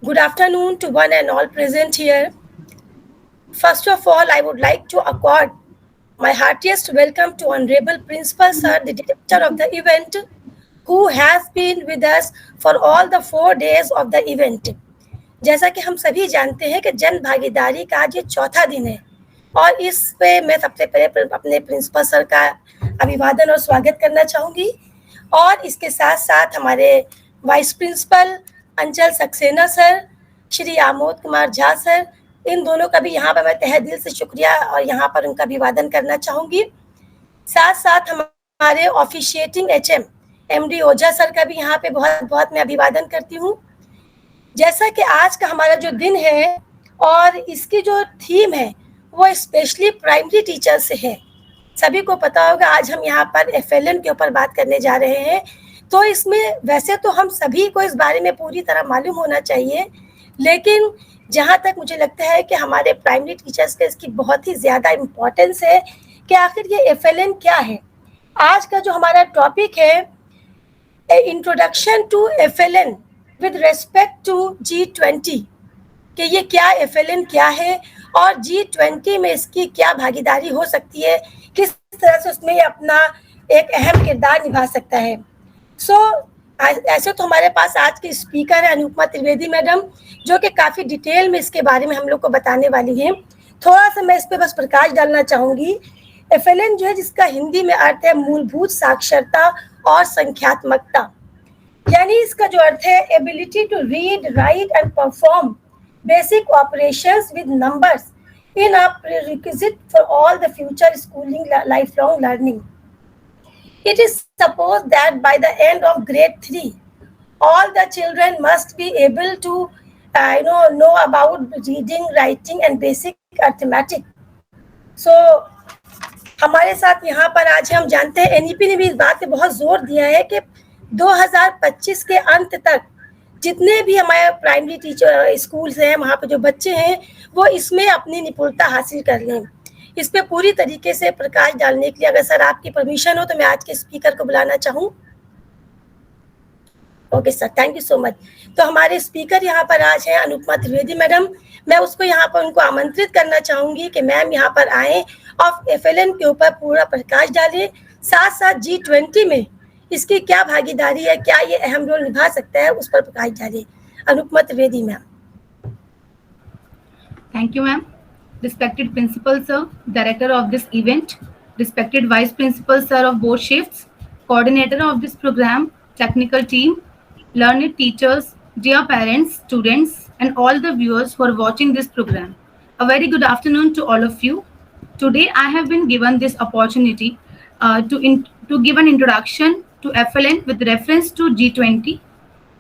Good afternoon to one and all present here. First of all, I would like to accord my heartiest welcome to Honorable Principal Sir, the director of the event, who has been with us for all the 4 days of the event. जैसा कि हम सभी जानते हैं कि जन भागीदारी का आज ये चौथा दिन है और इस पे मैं सबसे पहले अपने प्रिंसिपल सर का अभिवादन और स्वागत करना चाहूँगी और इसके साथ साथ हमारे वाइस प्रिंसिपल अंचल सक्सेना सर, श्री आमोद कुमार झा सर, इन दोनों का भी यहाँ पर मैं तहे दिल से शुक्रिया और यहाँ पर उनका अभिवादन करना चाहूँगी। साथ साथ हमारे ऑफिशिएटिंग एचएम एमडी ओझा सर का भी यहाँ पे बहुत बहुत मैं अभिवादन करती हूँ। जैसा कि आज का हमारा जो दिन है और इसकी जो थीम है वो स्पेशली प्राइमरी टीचर से है। सभी को पता होगा आज हम यहाँ पर एफएलएन के ऊपर बात करने जा रहे हैं, तो इसमें वैसे तो हम सभी को इस बारे में पूरी तरह मालूम होना चाहिए, लेकिन जहाँ तक मुझे लगता है कि हमारे प्राइमरी टीचर्स के इसकी बहुत ही ज़्यादा इम्पोर्टेंस है कि आखिर ये एफएलएन क्या है। आज का जो हमारा टॉपिक है introduction to FLN with respect to G20, कि ये क्या एफएलएन क्या है और G20 में इसकी क्या भागीदारी हो सकती है, किस तरह से उसमें ये अपना एक अहम किरदार निभा सकता है। ऐसे तो हमारे पास आज के स्पीकर है अनुपमा त्रिवेदी मैडम, जो कि काफ़ी डिटेल में इसके बारे में हम लोग को बताने वाली हैं। थोड़ा सा मैं इस पर बस प्रकाश डालना चाहूँगी। एफएलएन जो है, जिसका हिंदी में अर्थ है मूलभूत साक्षरता और संख्यात्मकता, यानी इसका जो अर्थ है ability to read, write and perform basic operations with numbers in a prerequisite for all the future schooling life long learning. It is supposed that by the end of grade 3, all the children must be able to know about reading, writing and basic arithmetic. So हमारे साथ यहाँ पर आज हम जानते हैं NEP ने भी इस बात पे बहुत जोर दिया है कि 2025 के अंत तक जितने भी हमारे प्राइमरी टीचर स्कूल्स हैं, वहाँ पे जो बच्चे हैं वो इसमें अपनी निपुणता हासिल कर लें। इस पे पूरी तरीके से प्रकाश डालने के लिए अगर सर आपकी परमिशन हो तो मैं आज के स्पीकर को बुलाना चाहूँ। Okay sir, thank you so much. तो हमारे स्पीकर यहाँ पर आज हैं अनुपमा त्रिवेदी मैडम। मैं उसको यहाँ पर उनको आमंत्रित करना चाहूँगी कि मैम यहाँ पर आएँ और एफएलएन के ऊपर पूरा प्रकाश डालें, साथ साथ G20 में इसकी क्या भागीदारी है, क्या ये अहम रोल निभा सकता है, उस पर प्रकाश डालें। Anupama Trivedi ma'am. Thank you ma'am. Respected Principal Sir, Director of this event, respected Vice Principal Sir of both shifts, Coordinator of this program, technical team, learned teachers, dear parents, students, and all the viewers who are watching this program. A very good afternoon to all of you. Today I have been given this opportunity to give an introduction to FLN with reference to G20.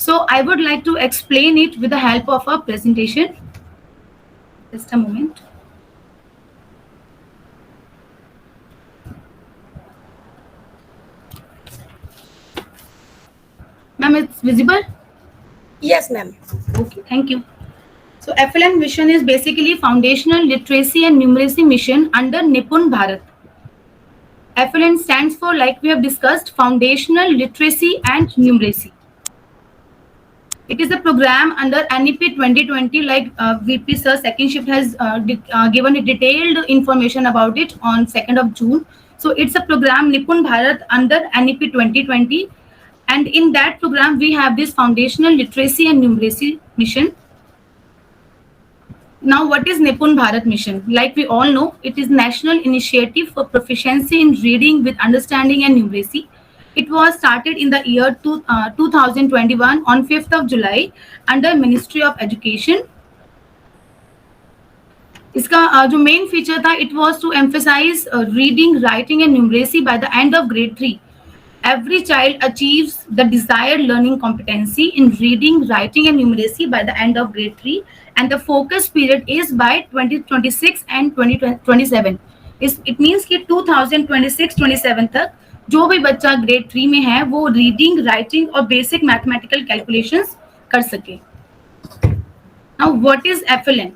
So I would like to explain it with the help of a presentation. Just a moment. Ma'am, it's visible? Yes, ma'am. Okay, thank you. So FLN mission is basically foundational literacy and numeracy mission under Nipun Bharat. FLN stands for, like we have discussed, foundational literacy and numeracy. It is a program under NEP 2020, like VP sir second shift has given a detailed information about it on 2nd of June. So it's a program Nipun Bharat under NEP 2020. And in that program, we have this foundational literacy and numeracy mission. Now, what is Nipun Bharat mission? Like we all know, it is National Initiative for Proficiency in Reading with Understanding and Numeracy. It was started in the year 2021 on 5th of July under Ministry of Education. इसका जो main feature था, it was to emphasize reading, writing and numeracy by the end of grade 3. Every child achieves the desired learning competency in reading, writing and numeracy by the end of grade 3, and the focus period is by 2026 and 2027. It means कि 2026-27 तक जो भी बच्चा grade 3 में है वो reading, writing और basic mathematical calculations कर सके. Now what is FLN?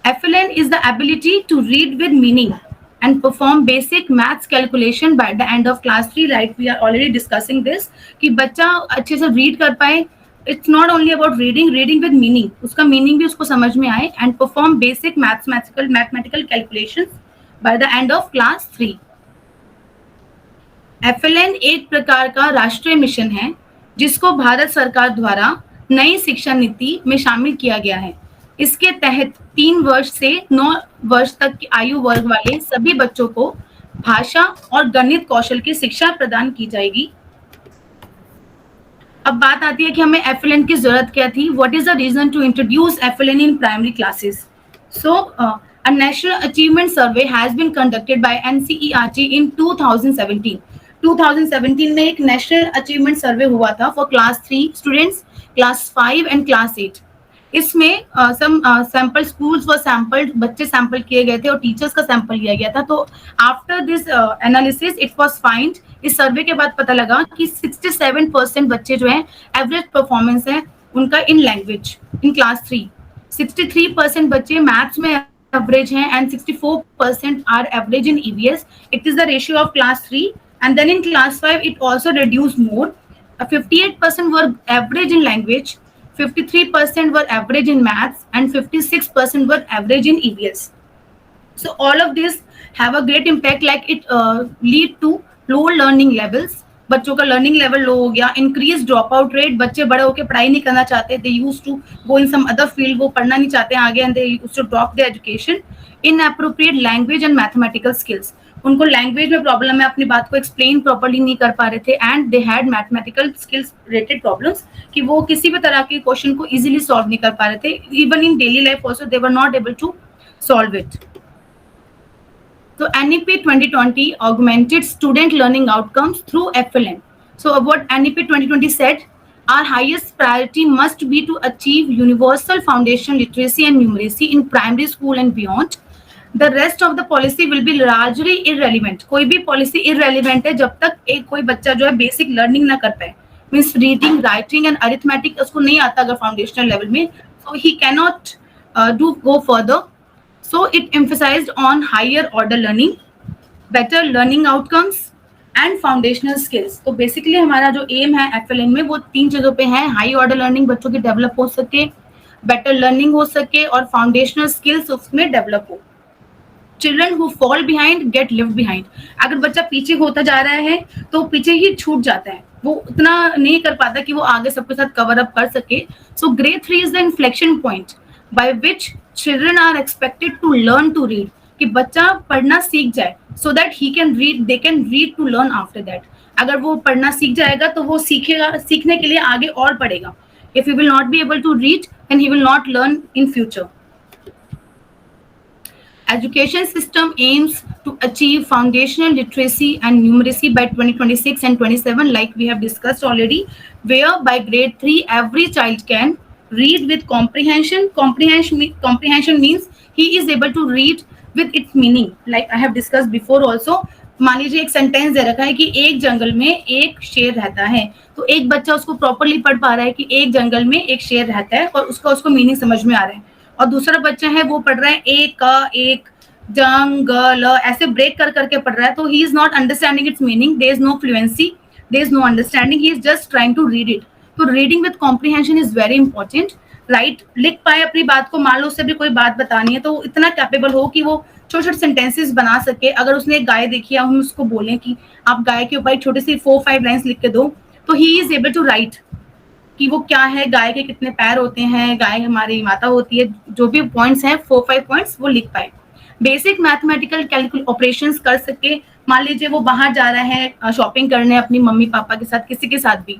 FLN is the ability to read with meaning and perform basic maths calculation by the end of class 3. Right, we are already discussing this कि बच्चा अच्छे से read कर पाए, it's not only about reading with meaning, उसका meaning भी उसको समझ में आए, and perform basic mathematical calculations bye the end of class 3। FLN एक प्रकार का राष्ट्रीय मिशन है जिसको भारत सरकार द्वारा नई शिक्षा नीति में शामिल किया गया है। इसके तहत 3 वर्ष से 9 वर्ष तक की आयु वर्ग वाले सभी बच्चों को भाषा और गणित कौशल की शिक्षा प्रदान की जाएगी। अब बात आती है कि हमें FLN की जरूरत क्या थी। What is the reason to introduce FLN in primary classes? So a national achievement survey has been conducted by NCERT in 2017. 2017 में एक नेशनल अचीवमेंट सर्वे हुआ था for class 3 students, class 5 and class 8। इसमें सम सैंपल स्कूल्स व sampled बच्चे sample किए गए थे और टीचर्स का सैंपल लिया गया था। तो after this analysis it was find, इस सर्वे के बाद पता लगा कि 67% बच्चे जो हैं एवरेज परफॉर्मेंस है उनका इन लैंग्वेज इन क्लास 3। 63% बच्चे मैथ्स में एवरेज हैं and 64% are average in EVS. It is the ratio of class 3, and then in class 5 it also reduced more. 58% were average in language, 53% were average in maths, and 56% were average in EVS. So all of these have a great impact, like it lead to lower learning levels. बच्चों का learning level low हो गया, increase drop out rate, बच्चे बड़े होकर पढ़ाई नहीं करना चाहते, they used to go in some other field, वो पढ़ना नहीं चाहते आगे, and they used to drop their education. Inappropriate language and mathematical skills, उनको लैंग्वेज में प्रॉब्लम है, अपनी बात को एक्सप्लेन प्रॉपर्ली नहीं कर पा रहे थे, and they had mathematical skills related problems, कि वो किसी भी तरह के क्वेश्चन को इजीली सॉल्व नहीं कर पा रहे थे, even in daily life also they were not able to solve it. So NEP 2020 augmented student learning outcomes through FLN. So what NEP 2020 said, our highest priority must be to achieve universal foundation literacy and numeracy in primary school and beyond. The rest of the policy will be largely irrelevant. कोई भी policy irrelevant है जब तक एक कोई बच्चा जो है basic learning ना कर पाए, means reading, writing and arithmetic उसको नहीं आता अगर foundational level में, so he cannot go further. So it emphasized on higher order learning, better learning outcomes and foundational skills. तो basically हमारा जो aim है FLN में वो 3 चीजों पे है, high order learning बच्चों की develop हो सके, better learning हो सके और foundational skills उसमें develop हो। Children who fall behind get left behind. अगर बच्चा पीछे होता जा रहा है तो पीछे ही छूट जाता है, वो उतना नहीं कर पाता कि वो आगे सबके साथ कवर अप कर सके। So grade 3 is the inflection point by which children are expected to learn to read, कि बच्चा पढ़ना सीख जाए, so that he can read, they can read to learn after that. अगर वो पढ़ना सीख जाएगा तो वो सीखेगा, सीखने के लिए आगे और पढ़ेगा। If he will not be able to read, then he will not learn in future. Education system aims to achieve foundational literacy and numeracy by 2026 and 27, like we have discussed already, where by grade 3 every child can read with comprehension. Comprehension means he is able to read with its meaning, like I have discussed before also. मान लीजिए एक sentence दे रखा है कि एक जंगल में एक शेर रहता है, तो एक बच्चा उसको प्रॉपर्ली पढ़ पा रहा है कि एक जंगल में एक शेर रहता है और उसको मीनिंग समझ में आ रहा है, और दूसरा बच्चा है वो पढ़ रहा है एक जंगल, ऐसे ब्रेक कर करके पढ़ रहा है, तो he is not understanding its meaning, there is no fluency, there is no understanding, he is just trying to read it. तो reading with comprehension is very important. Right, लिख पाए अपनी बात को, मान लो उससे भी कोई बात बतानी है तो इतना कैपेबल हो कि वो छोटे छोटे सेंटेंसेस बना सके। अगर उसने एक गाय देखी है, हम उसको बोलें कि आप गाय के ऊपर एक छोटी सी 4-5 लाइन्स लिख के दो, तो he is able to write कि वो क्या है, गाय के कितने पैर होते हैं, गाय हमारी माता होती है, जो भी पॉइंट्स हैं 4-5 पॉइंट्स वो लिख पाए। बेसिक मैथमेटिकल कैलकुलेशन ऑपरेशंस कर सके। मान लीजिए वो बाहर जा रहा है शॉपिंग करने अपनी मम्मी पापा के साथ, किसी के साथ भी,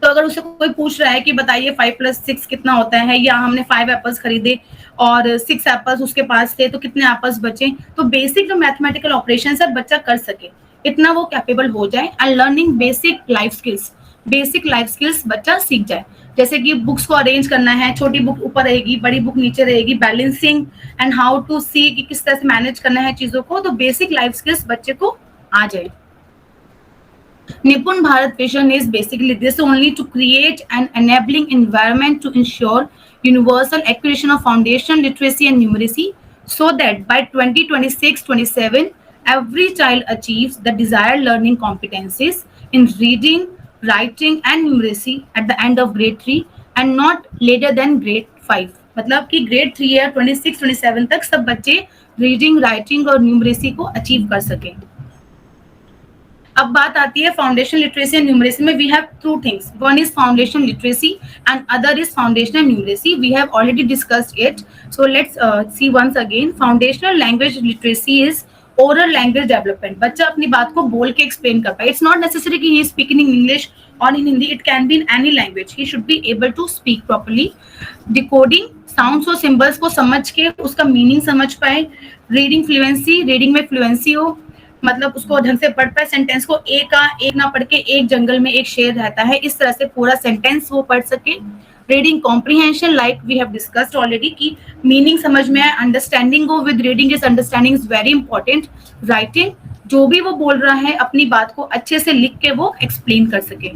तो अगर उससे कोई पूछ रहा है कि बताइए 5 + 6 कितना होता है, या हमने 5 एप्पल्स खरीदे और 6 एप्पल्स उसके पास थे तो कितने एप्पल्स बचे, तो बेसिक जो मैथमेटिकल ऑपरेशन है बच्चा कर सके, इतना वो कैपेबल हो जाए। And learning basic life skills बच्चा सीख जाए, जैसे कि बुक्स को अरेंज करना है, छोटी बुक ऊपर रहेगी, बड़ी बुक नीचे रहेगी, बैलेंसिंग एंड हाउ टू सी कि किस तरह से मैनेज करना है चीजों को, तो बेसिक लाइफ स्किल्स बच्चे को आ जाए। Nipun Bharat vision is basically this only, to create an enabling environment to ensure universal acquisition of foundation literacy and numeracy, so that by 2026-27 every child achieves the desired learning competencies in reading, writing and numeracy at the end of grade 3 and not later than grade 5. मतलब कि grade 3 या 26-27 तक सब बच्चे reading, writing और numeracy को achieve कर सकें. अब बात आती है फाउंडेशन लिटरेसी एंड न्यूमरेसी में. We have two things, one is foundation literacy and other is foundational numeracy. We have already discussed it, so let's see once again. Foundational language literacy is oral language development. बच्चा अपनी बात को बोल के explain कर पाए. It's not necessary कि he is speaking in English और in Hindi, it can be in any language. He should be able to speak properly. Decoding, sounds और सिंबल्स को समझ के उसका मीनिंग समझ पाए. रीडिंग फ्लुएंसी, रीडिंग में फ्लुएंसी हो, मतलब उसको ढंग से पढ़ पाए. सेंटेंस को एक का एक ना पढ़ के एक जंगल में एक शेर रहता है, इस तरह से पूरा सेंटेंस वो पढ़ सके. Reading comprehension, like we have discussed already कि मीनिंग समझ में आए. अंडरस्टैंडिंग हो with reading, is understanding is very important. Writing, जो भी वो बोल रहा है अपनी बात को अच्छे से लिख के वो एक्सप्लेन कर सके.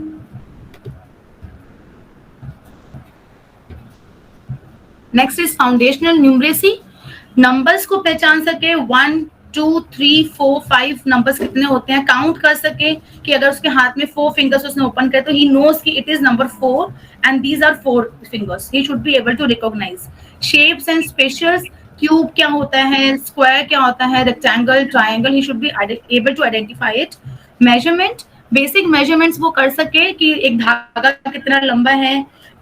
Next is foundational numeracy. Numbers को पहचान सके. 1 2 3 4 5 नंबर्स कितने होते हैं काउंट कर सके, कि अगर उसके हाथ में 4 फिंगर्स उसने ओपन करे तो ही नोज कि it is number 4 and these are 4 fingers. He should be able to recognise. Shapes and spatials, cube क्या होता है, स्क्वायर क्या होता है, rectangle, triangle, he should be able to identify it. Measurement, basic measurements वो कर सके कि एक धागा कितना लंबा है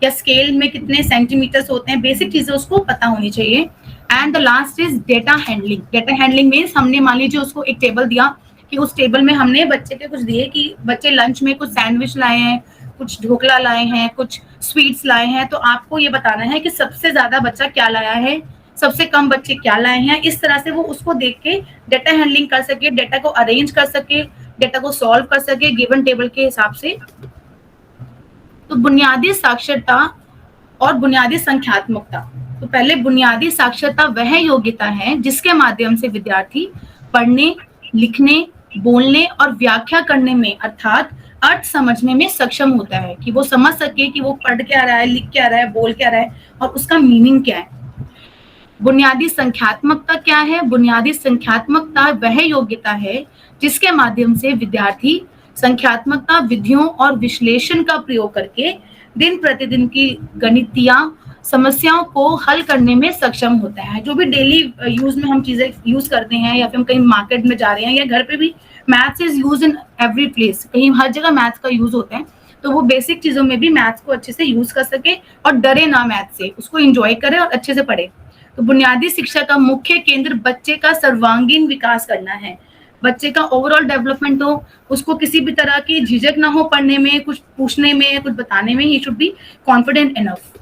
या स्केल में कितने सेंटीमीटर्स होते हैं, बेसिक चीजें उसको पता होनी चाहिए. And the last is data handling. Data handling means हमने मान लीजिए उसको एक टेबल दिया कि उस टेबल में हमने बच्चे के कुछ दिए कि बच्चे लंच में कुछ सैंडविच लाए हैं, कुछ ढोकला लाए हैं, कुछ स्वीट्स लाए हैं, तो आपको ये बताना है कि सबसे ज्यादा बच्चा क्या लाया है, सबसे कम बच्चे क्या लाए हैं. इस तरह से वो उसको देख के डेटा हैंडलिंग कर सके, डेटा को अरेंज कर सके, डेटा को सॉल्व कर सके गिवन टेबल के हिसाब से. तो बुनियादी साक्षरता और बुनियादी संख्यात्मकता. तो पहले बुनियादी साक्षरता वह योग्यता है जिसके माध्यम से विद्यार्थी पढ़ने, लिखने, बोलने और व्याख्या करने में अर्थात अर्थ समझने में सक्षम होता है, कि वो समझ सके कि वो पढ़ क्या रहा है, लिख क्या रहा है, बोल क्या रहा है और उसका मीनिंग क्या है. बुनियादी संख्यात्मकता क्या है? बुनियादी संख्यात्मकता वह योग्यता है जिसके माध्यम से विद्यार्थी संख्यात्मकता विधियों और विश्लेषण का प्रयोग करके दिन प्रतिदिन की गणितीय समस्याओं को हल करने में सक्षम होता है. जो भी डेली यूज में हम चीजें यूज करते हैं या फिर हम कहीं मार्केट में जा रहे हैं या घर पे भी, maths is use in every place. कहीं हर जगह मैथ्स का यूज होता है, तो वो बेसिक चीजों में भी मैथ्स को अच्छे से यूज कर सके और डरे ना मैथ्स से, उसको एंजॉय करे और अच्छे से पढ़े. तो बुनियादी शिक्षा का मुख्य केंद्र बच्चे का सर्वांगीण विकास करना है, बच्चे का ओवरऑल डेवलपमेंट हो, उसको किसी भी तरह की झिझक ना हो पढ़ने में, कुछ पूछने में, कुछ बताने में. He should be confident enough.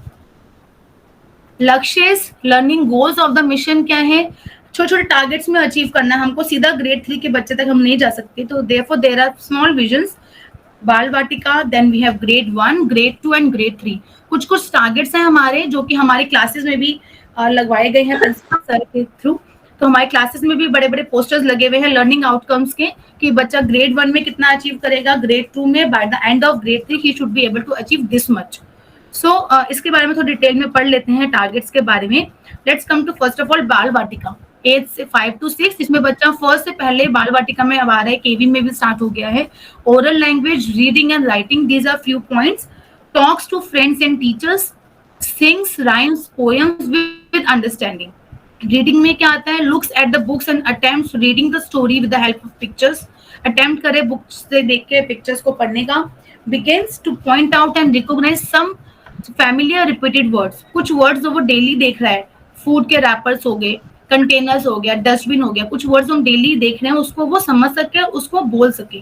लक्ष्य, learning goals of the mission क्या है? छोटे छोटे टारगेट्स में अचीव करना है हमको. सीधा ग्रेड 3 के बच्चे तक हम नहीं जा सकते, तो therefore there are small visions. Bal Vatika, then we have grade 1, grade 2 and grade 3. कुछ कुछ टारगेट्स हैं हमारे जो कि हमारी क्लासेस में भी लगवाए गए हैं प्रिंसिपल सर के थ्रू. तो हमारे क्लासेस में भी बड़े बड़े पोस्टर्स लगे हुए हैं लर्निंग आउटकम्स के, कि बच्चा ग्रेड 1 में कितना अचीव करेगा, ग्रेड 2 में, by the end of grade 3 he should be able to achieve this much. So इसके बारे में थोड़ा डिटेल में पढ़ लेते हैं टारगेट्स के बारे में. Let's come to first of all Bal Vatika, as से 5 to 6. इसमें बच्चा फर्स्ट से पहले बाल वाटिका में अब आ रहा है, केवी में भी स्टार्ट हो गया है. Oral language, reading and writing, these are few points. Talks to friends and teachers, sings rhymes poems with understanding. Reading में क्या आता है? Looks at the books and attempts reading the story with the help of pictures. Attempt करे books से देख के pictures को पढ़ने का. Begins to point out and recognise some familiar repeated words. कुछ वर्ड्स जो वो डेली देख रहा है, फूड के रैपर्स हो गए, कंटेनर्स हो गया, डस्टबिन हो गया, कुछ वर्ड्स हम डेली देख रहे हैं, उसको वो समझ सके, उसको बोल सके.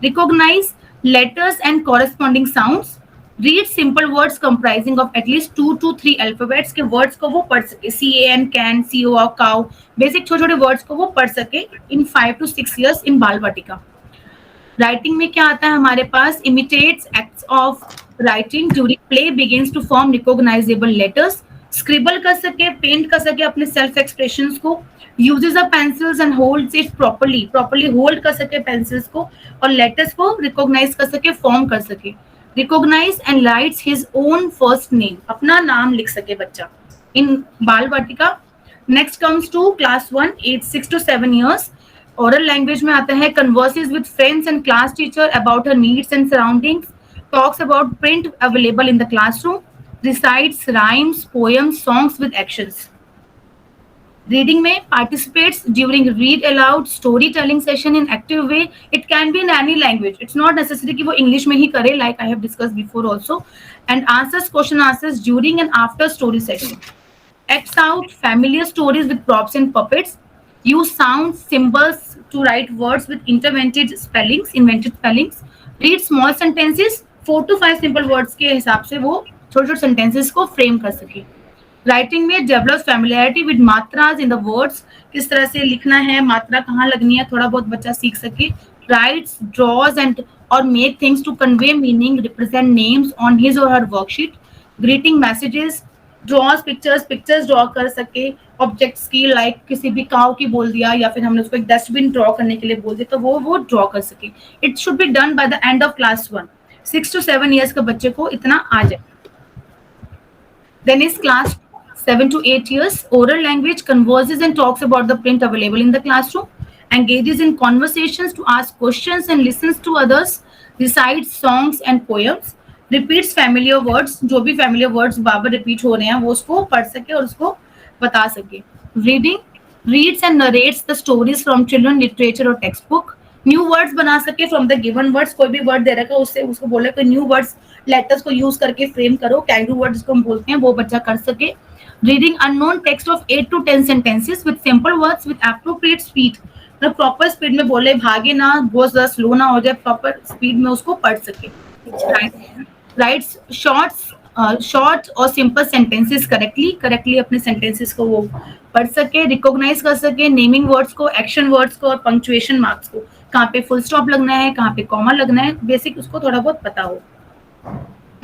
Recognise letters and corresponding sounds. Read simple words comprising of at least 2 to 3 alphabets के वर्ड्स को वो पढ़ सके. CAN, can, CO, cow, basic छोटे छोटे वर्ड्स को वो पढ़ सके इन 5 to 6 years in Bal Vatika. Writing में क्या आता है हमारे पास? Imitates acts of writing during play, begins to form recognisable letters. Scribble कर सके, पेंट कर सके अपने सेल्फ एक्सप्रेशंस को. Uses a pencils and holds it properly hold कर सके पेंसिल्स को और लेटर्स को रिकॉग्नाइज कर सके, फॉर्म कर सके. Recognise and writes his own first name, अपना नाम लिख सके बच्चा in Bal Vatika. Next comes to class 1, age 6 to 7 years. Oral language में आता है converses with friends and class teacher about her needs and surroundings. talks about print available in the classroom, recites rhymes, poems, songs with actions. Reading में participates during read aloud storytelling session in active way. It can be in any language. It's not necessary कि वो English में ही करे, like I have discussed before also. And answers question answers during and after story session. Acts out familiar stories with props and puppets. Use sounds, symbols to write words with invented spellings. Read small sentences, 4 to 5 simple words के हिसाब से वो छोटे छोटे sentences को frame कर सके. Writing में डेवलप फैमिलियरिटी विद मात्रास इन द वर्ड्स, किस तरह से लिखना है, मात्रा कहाँ लगनी है, थोड़ा बहुत बच्चा सीख सके. Writes, draws and or make things to convey meaning, represent names on his or her worksheet. Greeting messages, draws pictures draw कर सके ऑब्जेक्ट्स की, लाइक किसी भी काउ की बोल दिया या फिर हमने उसको एक डस्टबिन ड्रॉ करने के लिए बोल दिया तो वो ड्रॉ कर सके. It should be done by the end of class 1. 6 to 7 years के बच्चे को इतना आ जाए. Then is class 7 to 8 years. Oral language, converses and talks about the print available in the classroom. Engages in conversations to ask questions and listens to others. Recites songs and poems. Repeats familiar words. जो भी familiar words बार-बार repeat हो रहे हैं वो उसको पढ़ सके और उसको बता सके. Reading, reads and narrates the stories from children literature or textbook. New words बना सके फ्रॉम द गिवन वर्ड्स. कोई भी वर्ड दे रखा है उससे उसको बोले कि न्यू वर्ड्स लेटर्स को यूज करके फ्रेम करो. कैंगरू वर्ड जिसको हम बोलते हैं वो बच्चा कर सके. Reading unknown text of 8 to 10 sentences with simple words with appropriate speed. मतलब प्रॉपर स्पीड में बोले, भागे ना, बहुत ज्यादा स्लो ना हो जाए, प्रॉपर स्पीड में उसको पढ़ सके. राइट्स शॉर्ट और सिंपल सेंटेंसेस करेक्टली अपने सेंटेंसेस को वो पढ़ सके. रिकॉग्नाइज कर सके नेमिंग वर्ड्स को, एक्शन वर्ड्स को और पंक्चुएशन मार्क्स को. कहाँ पे फुल स्टॉप लगना है, कहाँ पे कॉमा लगना है, बेसिक उसको थोड़ा बहुत पता हो.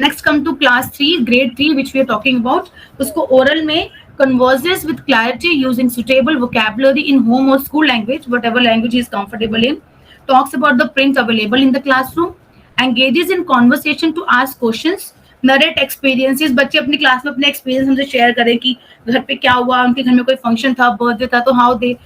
Next come to class 3, grade 3 which we are talking about. उसको ओरल में converses with clarity using suitable vocabulary in home or school language, whatever language he is comfortable in. Talks about the print available in the classroom. Engages in conversation to ask questions. Narrate experiences. बच्चे अपनी class में अपने experience हमसे share करें कि घर पे क्या हुआ, उनके घर में कोई फंक्शन था, बर्थडे था, तो how they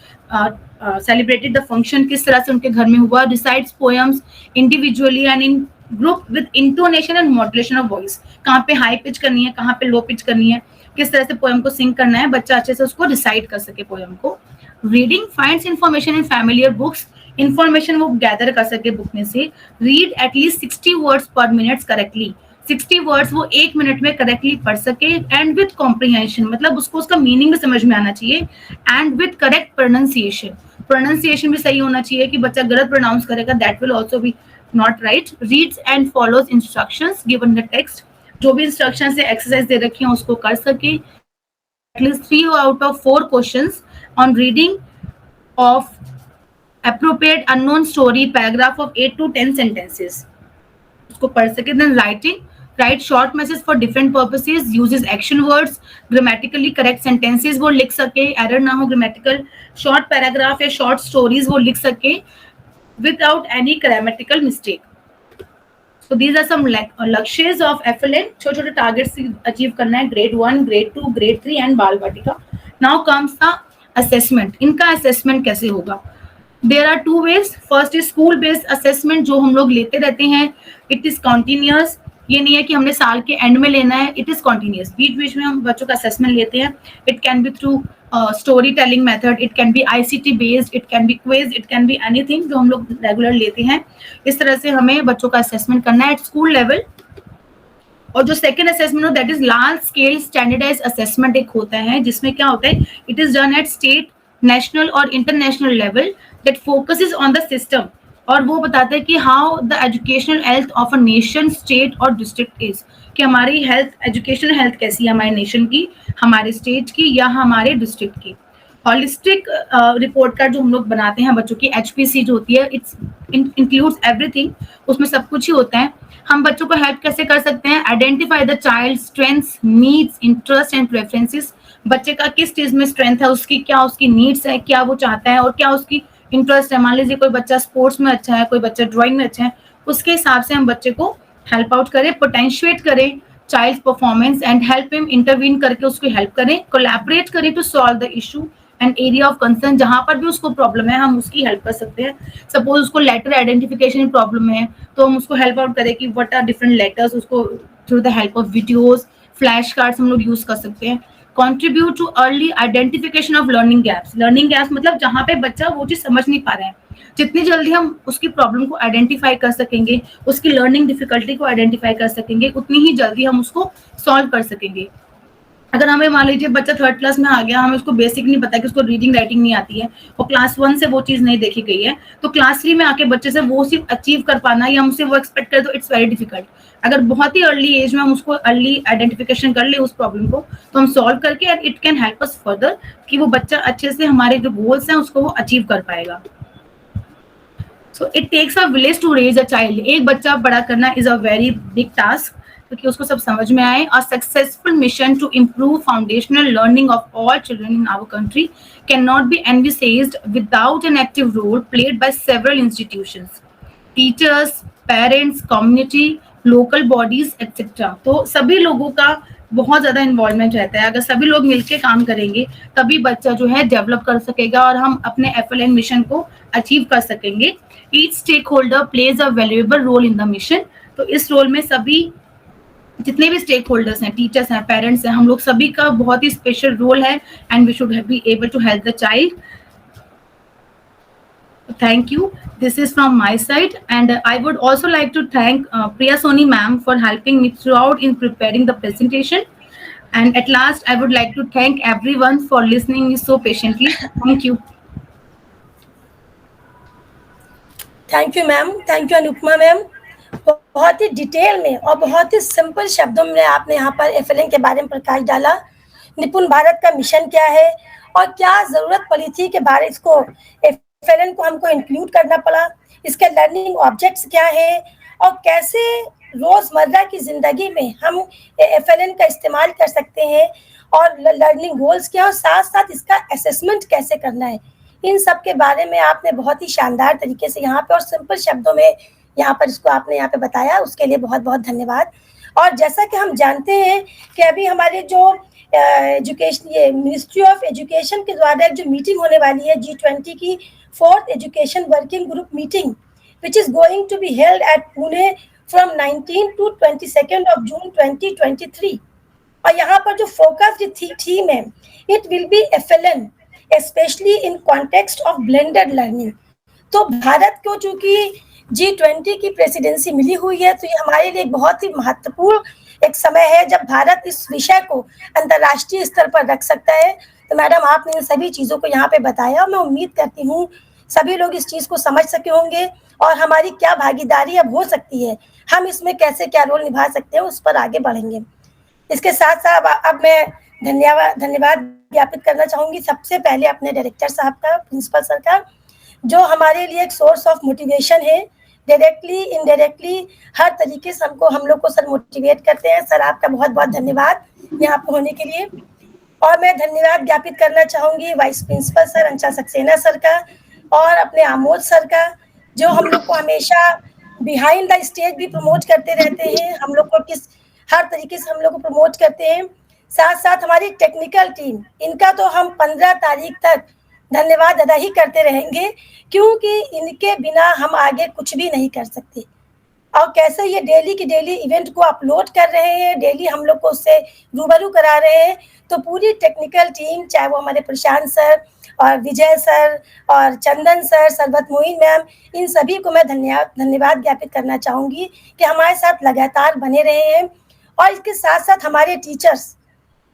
celebrated the function, किस तरह से उनके घर में हुआ. Recites poems individually and in group with intonation and modulation of voice. कहाँ पे हाई पिच करनी है, कहाँ पे लो पिच करनी है, किस तरह से पोएम को सिंग करना है, बच्चा अच्छे से उसको रिसाइट कर सके पोएम को. Reading, finds information in familiar books. Information वो गैदर कर सके बुक में से. रीड एटलीस्ट 60 वर्ड्स पर मिनट करेक्टली. 60 वर्ड्स वो 1 मिनट में करेक्टली पढ़ सके. एंड विद कॉम्प्रिहेंशन, मतलब उसको उसका मीनिंग भी समझ में आना चाहिए. एंड विद करेक्ट प्रोनाउंसिएशन भी सही होना चाहिए कि बच्चा गलत प्रोनाउंस करेगा that will also be not right. Reads and follows instructions given the text. जो भी इंस्ट्रक्शन से एक्सरसाइज दे रखी है उसको कर सके. At least 3 out of 4 questions on reading of appropriate unknown story paragraph of 8 to 10 sentences उसको पढ़ सके. Then write short message for different purposes, uses action words, grammatically correct sentences वो लिख सके, error ना हो grammatical. short paragraph या short stories वो लिख सके without any grammatical mistake. So these are some लक्ष्यs of FLN. छोटे छोटे टारगेट्स अचीव करना है. grade 1, grade 2, grade 3 and बाल वाटिका. Now comes the assessment. इनका assessment कैसे होगा? There are 2 ways. First is school based assessment जो हम लोग लेते रहते हैं. It is continuous. ये नहीं है कि हमने साल के एंड में लेना है. It is continuous. बीच में हम बच्चों का assessment लेते हैं. It can be through story telling method. It can be ICT based. It can be quiz. It can be anything जो हम लोग रेगुलर लेते हैं. इस तरह से हमें बच्चों का assessment करना है at school level. और जो सेकेंड असेसमेंट हो that is large scale standardise assessment एक होता है जिसमें क्या होता है it is done at state, national और international level that focuses on the system. और वो बताता है कि how the educational health of a nation, state और डिस्ट्रिक्ट इज, कि हमारी हेल्थ, एजुकेशनल हेल्थ कैसी है हमारे नेशन की, हमारे स्टेट की या हमारे डिस्ट्रिक्ट की. हॉलिस्टिक रिपोर्ट कार्ड जो हम लोग बनाते हैं बच्चों की, HPC जो होती है, इट्स इंक्लूड्स एवरीथिंग. उसमें सब कुछ ही होता है. हम बच्चों को हेल्प कैसे कर सकते हैं? Identify the child strengths, needs, interest and preferences. बच्चे का किस चीज में स्ट्रेंथ है, उसकी क्या उसकी नीड्स है, क्या वो चाहता है और क्या उसकी इंटरेस्ट है. मान लीजिए कोई बच्चा स्पोर्ट्स में अच्छा है, कोई बच्चा ड्राइंग में अच्छा है, उसके हिसाब से हम बच्चे को हेल्प आउट करें, पोटेंशिएट करें child performance and help him intervene करके उसको हेल्प करें, कोलैबोरेट करें to solve the issue, an area of concern, जहाँ पर भी उसको प्रॉब्लम है हम उसकी हेल्प कर सकते हैं. सपोज उसको लेटर आइडेंटिफिकेशन प्रॉब्लम है तो हम उसको हेल्प आउट करें कि व्हाट आर डिफरेंट लेटर्स, उसको through the help of videos, flash cards हम लोग यूज कर सकते हैं. Contribute too early identification of learning gaps. Learning gaps मतलब जहाँ पे बच्चा वो चीज समझ नहीं पा रहा है, जितनी जल्दी हम उसकी प्रॉब्लम को आइडेंटिफाई कर सकेंगे, उसकी लर्निंग डिफिकल्टी को आइडेंटिफाई कर सकेंगे, उतनी ही जल्दी हम उसको सॉल्व कर सकेंगे. अगर हमें मान लीजिए बच्चा 3rd क्लास में आ गया, हमें उसको बेसिक नहीं पता कि उसको रीडिंग राइटिंग नहीं आती है और क्लास 1 से वो चीज नहीं देखी गई है, तो क्लास 3 में आके बच्चे से वो सिर्फ अचीव कर पाना या हमसे वो एक्सपेक्ट करें तो इट्स वेरी डिफिकल्ट. अगर बहुत ही अर्ली एज में हम उसको अर्ली आइडेंटिफिकेशन कर ले उस प्रॉब्लम को, तो हम सॉल्व करके and it can help us further कि वो बच्चा अच्छे से हमारे जो गोल्स हैं उसको वो अचीव कर पाएगा. So it takes a village to raise a child. एक बच्चा बड़ा करना is a very big task, क्योंकि उसको सब समझ में आए. A successful mission to improve foundational learning of all children in our country can not be envisaged without an active role played by several institutions, teachers, parents, community, local bodies etcetera. तो सभी लोगों का बहुत ज्यादा involvement रहता है. अगर सभी लोग मिलकर काम करेंगे तभी बच्चा जो है डेवलप कर सकेगा और हम अपने FLN मिशन को अचीव कर सकेंगे. Each stake holder plays a valuable role in the mission. तो इस रोल में सभी जितने भी स्टेक होल्डर्स हैं, टीचर्स हैं, पेरेंट्स हैं, हम लोग सभी का बहुत ही स्पेशल रोल है and we should be able to help the child. Thank you. This is from my side, and I would also like to thank Priya Soni ma'am for helping me throughout in preparing the presentation. And at last, I would like to thank everyone for listening me so patiently. Thank you. Thank you ma'am, thank you Anupama ma'am. बहुत ही detail में और बहुत ही simple शब्दों में आपने यहाँ पर FLN के बारे में प्रकाश डाला. निपुण भारत का मिशन क्या है और क्या जरूरत पड़ी थी कि भारत इसको FLN को हमको इंक्लूड करना पड़ा, इसके लर्निंग ऑब्जेक्ट्स क्या है और कैसे रोजमर्रा की जिंदगी में हम FLN का इस्तेमाल कर सकते हैं और लर्निंग गोल्स क्या और साथ साथ इसका असेसमेंट कैसे करना है. इन सब के बारे में आपने बहुत ही शानदार तरीके से यहाँ पे और सिंपल शब्दों में यहाँ पर इसको आपने यहाँ पे बताया, उसके लिए बहुत बहुत धन्यवाद. और जैसा कि हम जानते हैं कि अभी हमारे जो एजुकेशन, ये मिनिस्ट्री ऑफ एजुकेशन के द्वारा एक जो मीटिंग होने वाली है G20 की 4th education working group meeting, which is going to be held at Pune from 19 to 22 of June 2023. और यहाँ पर जो फोकस थीम है, it will be FLN specially in context of blended learning. तो भारत को चूंकि G20 की प्रेसिडेंसी मिली हुई है, तो ये हमारे लिए बहुत ही महत्वपूर्ण एक समय है जब भारत इस विषय को अंतर्राष्ट्रीय स्तर पर रख सकता है. तो मैडम आपने इन सभी चीज़ों को यहाँ पे बताया और मैं उम्मीद करती हूँ सभी लोग इस चीज़ को समझ सके होंगे और हमारी क्या भागीदारी अब हो सकती है, हम इसमें कैसे क्या रोल निभा सकते हैं, उस पर आगे बढ़ेंगे. इसके साथ साथ अब मैं धन्यवाद ज्ञापित करना चाहूँगी सबसे पहले अपने डायरेक्टर साहब का, प्रिंसिपल सर का, जो हमारे लिए एक सोर्स ऑफ मोटिवेशन है. डायरेक्टली इनडायरेक्टली हर तरीके से हम लोग को सर मोटिवेट करते हैं. सर आपका बहुत बहुत धन्यवाद यहाँ पे होने के लिए. और मैं धन्यवाद ज्ञापित करना चाहूँगी vice principal sir Ansha Saxena sir का और अपने आमोद सर का, जो हम लोग को हमेशा बिहाइंड द स्टेज भी प्रमोट करते रहते हैं. हम लोग को हर तरीके से हम लोग को प्रमोट करते हैं. साथ साथ हमारी टेक्निकल टीम, इनका तो हम 15 तारीख तक धन्यवाद अदा ही करते रहेंगे, क्योंकि इनके बिना हम आगे कुछ भी नहीं कर सकते. और कैसे ये डेली की डेली इवेंट को अपलोड कर रहे हैं, डेली हम लोग को उससे रूबरू करा रहे हैं. तो पूरी टेक्निकल टीम, चाहे वो हमारे प्रशांत सर और विजय सर और चंदन सर, सरबत मोइन मैम, इन सभी को मैं धन्यवाद ज्ञापित करना चाहूँगी कि हमारे साथ लगातार बने रहे हैं. और इसके साथ साथ हमारे टीचर्स,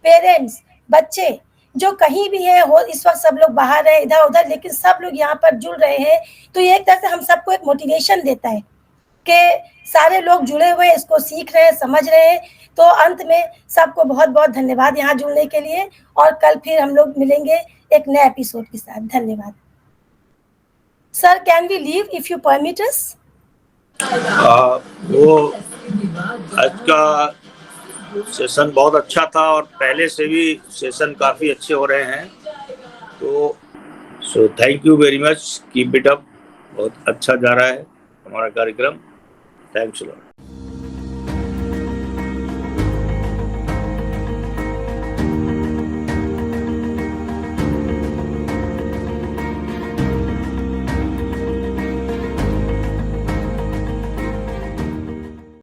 पेरेंट्स, बच्चे जो कहीं भी है हो, इस वक्त सब लोग बाहर है इधर उधर, लेकिन सब लोग यहाँ पर जुड़ रहे हैं. तो ये एक तरह से हम सबको एक मोटिवेशन देता है कि सारे लोग जुड़े हुए इसको सीख रहे हैं, समझ रहे हैं. तो अंत में सबको बहुत बहुत धन्यवाद यहाँ जुड़ने के लिए, और कल फिर हम लोग मिलेंगे एक नए एपिसोड के साथ. धन्यवाद. Sir can we leave if you permit us? वो आज का सेशन बहुत अच्छा था और पहले से भी सेशन काफ़ी अच्छे हो रहे हैं. तो so thank you very much, keep it up. बहुत अच्छा जा रहा है हमारा कार्यक्रम. Thanks a lot.